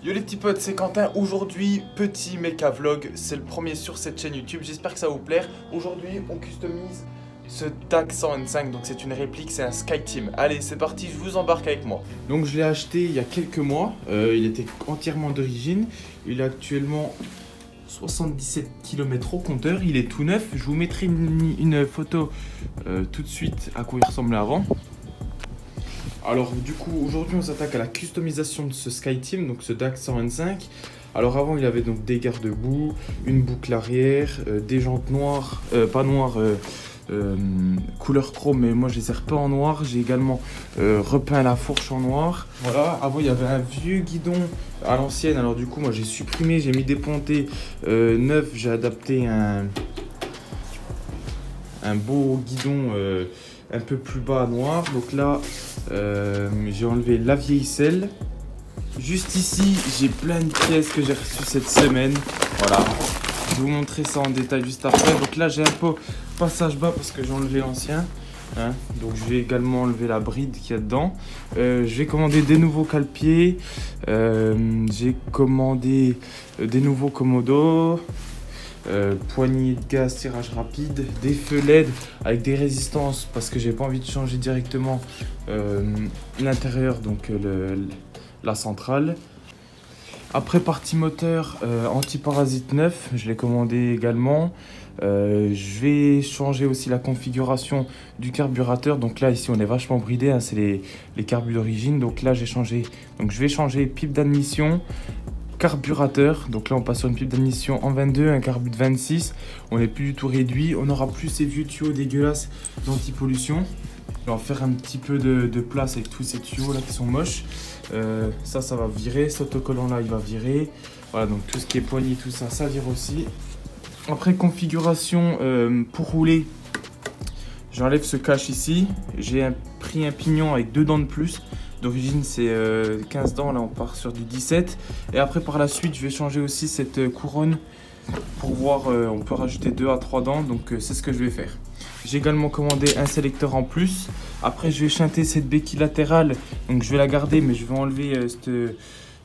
Yo les petits potes, c'est Quentin. Aujourd'hui, petit mecha vlog. C'est le premier sur cette chaîne YouTube. J'espère que ça va vous plaire. Aujourd'hui, on customise ce DAC 125. Donc c'est une réplique, c'est un SkyTeam. Allez, c'est parti, je vous embarque avec moi. Donc je l'ai acheté il y a quelques mois. Il était entièrement d'origine. Il est actuellement 77 km au compteur. Il est tout neuf. Je vous mettrai une photo tout de suite à quoi il ressemblait avant. Alors du coup aujourd'hui on s'attaque à la customisation de ce SkyTeam, donc ce DAC 125. Alors avant il avait donc des garde-boue, une boucle arrière, des jantes noires, pas noires, couleur chrome, mais moi je les ai repeints en noir. J'ai également repeint la fourche en noir. Voilà, avant il y avait un vieux guidon à l'ancienne, alors du coup moi j'ai supprimé, j'ai mis des pontées neufs, j'ai adapté un beau guidon un peu plus bas noir. Donc là j'ai enlevé la vieille selle. Juste ici j'ai plein de pièces que j'ai reçues cette semaine. Voilà, je vais vous montrer ça en détail juste après. Donc là j'ai un peu passage bas parce que j'ai enlevé l'ancien, hein. Donc je vais également enlever la bride qu'il y a dedans. Je vais commander des nouveaux cale-pieds. J'ai commandé des nouveaux commodos. Poignée de gaz, tirage rapide, des feux LED avec des résistances parce que j'ai pas envie de changer directement l'intérieur, donc la centrale. Après partie moteur, anti-parasite neuf, je l'ai commandé également. Je vais changer aussi la configuration du carburateur. Donc là ici on est vachement bridé, hein, c'est les carbus d'origine. Donc là j'ai changé, donc je vais changer pipe d'admission, carburateur. Donc là on passe sur une pipe d'admission en 22, un carbu de 26. On n'est plus du tout réduit, on n'aura plus ces vieux tuyaux dégueulasses d'anti-pollution. On va faire un petit peu de place avec tous ces tuyaux là qui sont moches. Ça va virer, cet autocollant là il va virer. Voilà, donc tout ce qui est poignée, tout ça, ça vire aussi. Après configuration pour rouler, j'enlève ce cache ici. J'ai pris un pignon avec 2 dents de plus. D'origine c'est 15 dents, là on part sur du 17. Et après par la suite je vais changer aussi cette couronne pour voir, on peut rajouter 2 à 3 dents, donc c'est ce que je vais faire. J'ai également commandé un sélecteur en plus. Après je vais chanter cette béquille latérale, donc je vais la garder mais je vais enlever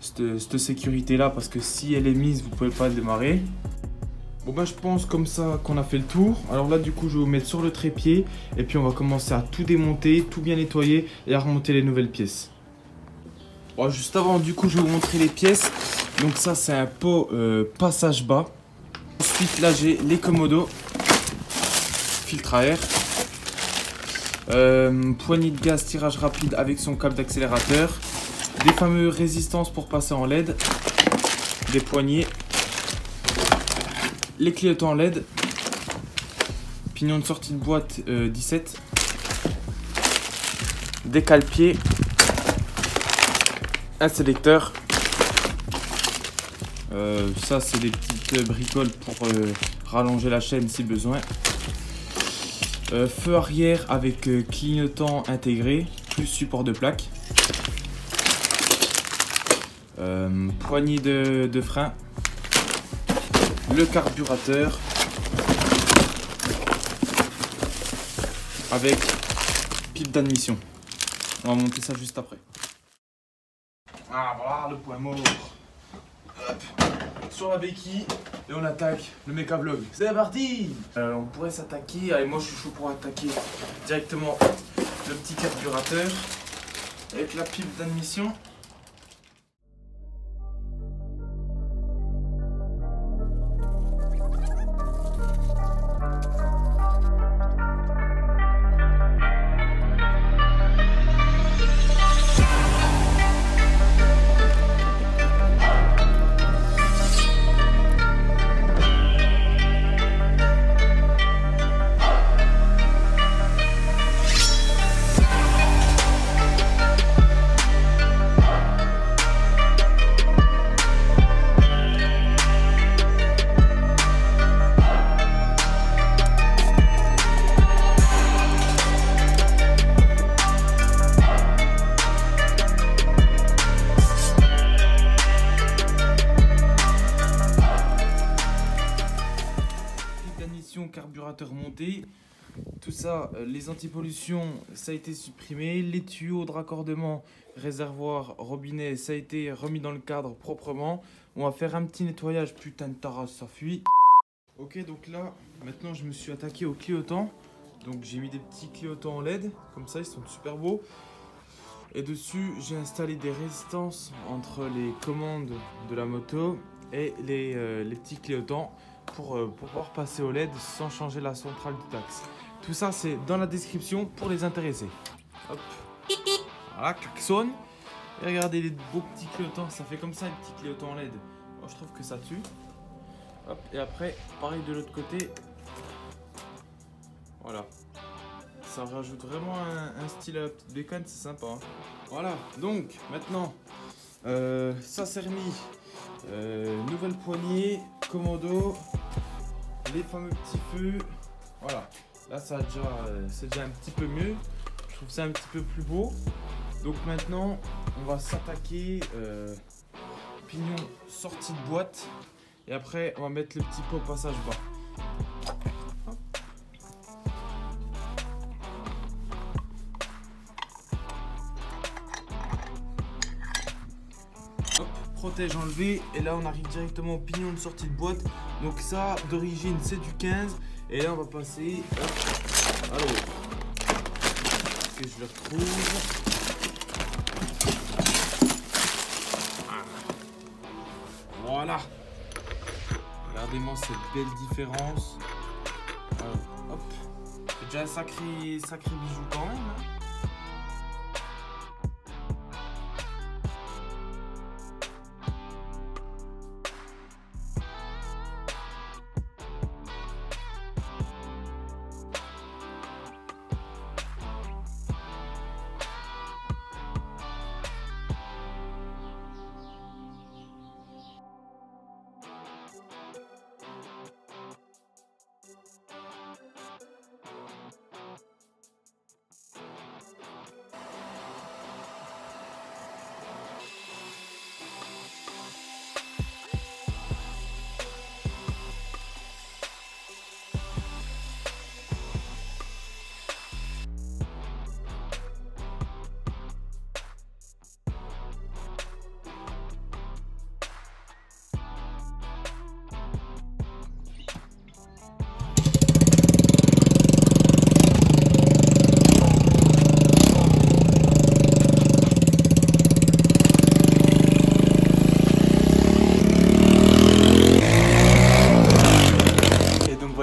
cette sécurité là parce que si elle est mise vous pouvez pas démarrer. Bon bah je pense comme ça qu'on a fait le tour. Alors là du coup je vais vous mettre sur le trépied et puis on va commencer à tout démonter, tout bien nettoyer et à remonter les nouvelles pièces. Bon, juste avant du coup je vais vous montrer les pièces. Donc ça c'est un pot passage bas. Ensuite là j'ai les commodos, filtre à air, poignée de gaz, tirage rapide avec son câble d'accélérateur, des fameux résistances pour passer en LED, des poignées, les clignotants LED, pignon de sortie de boîte 17, des cale-pieds, un sélecteur. Ça c'est des petites bricoles pour rallonger la chaîne si besoin. Feu arrière avec clignotant intégré plus support de plaque. Poignée de frein. Le carburateur avec pipe d'admission. On va monter ça juste après. Ah voilà le point mort. Hop, sur la béquille et on attaque le mecha vlog. C'est parti. On pourrait s'attaquer, allez moi je suis chaud pour attaquer directement le petit carburateur avec la pipe d'admission. Carburateur monté, tout ça, les antipollutions, ça a été supprimé. Les tuyaux de raccordement, réservoir, robinet, ça a été remis dans le cadre proprement. On va faire un petit nettoyage. Putain de tarasse, ça fuit. Ok, donc là, maintenant je me suis attaqué aux clignotants. Donc j'ai mis des petits clignotants en LED, comme ça ils sont super beaux. Et dessus, j'ai installé des résistances entre les commandes de la moto et les petits clignotants pour pouvoir passer au LED sans changer la centrale du taxe. Tout ça, c'est dans la description pour les intéressés. Hop. Voilà, klaxon. Et regardez les beaux petits clignotants, ça fait comme ça les petits clignotants en LED. Moi, je trouve que ça tue. Hop. Et après, pareil de l'autre côté. Voilà. Ça rajoute vraiment un style à la petite bécane, c'est sympa. Hein. Voilà, donc maintenant, ça c'est remis. Nouvelle poignée, commando, les fameux petits feux. Voilà, là ça c'est déjà un petit peu mieux. Je trouve ça un petit peu plus beau. Donc maintenant, on va s'attaquer pignon sortie de boîte. Et après, on va mettre le petit pot au passage bas. Protège enlevé, et là on arrive directement au pignon de sortie de boîte. Donc ça d'origine c'est du 15, et là on va passer alors que je le retrouve. Voilà, regardez-moi cette belle différence. Alors, hop, c'est déjà un sacré bijou quand même, hein.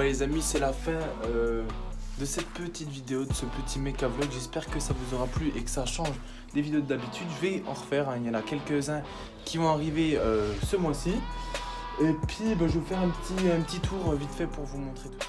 Les amis, c'est la fin de cette petite vidéo, de ce petit méca vlog. J'espère que ça vous aura plu et que ça change des vidéos d'habitude. Je vais en refaire, hein. Il y en a quelques-uns qui vont arriver ce mois-ci. Et puis je vais vous faire un petit tour vite fait pour vous montrer tout ça.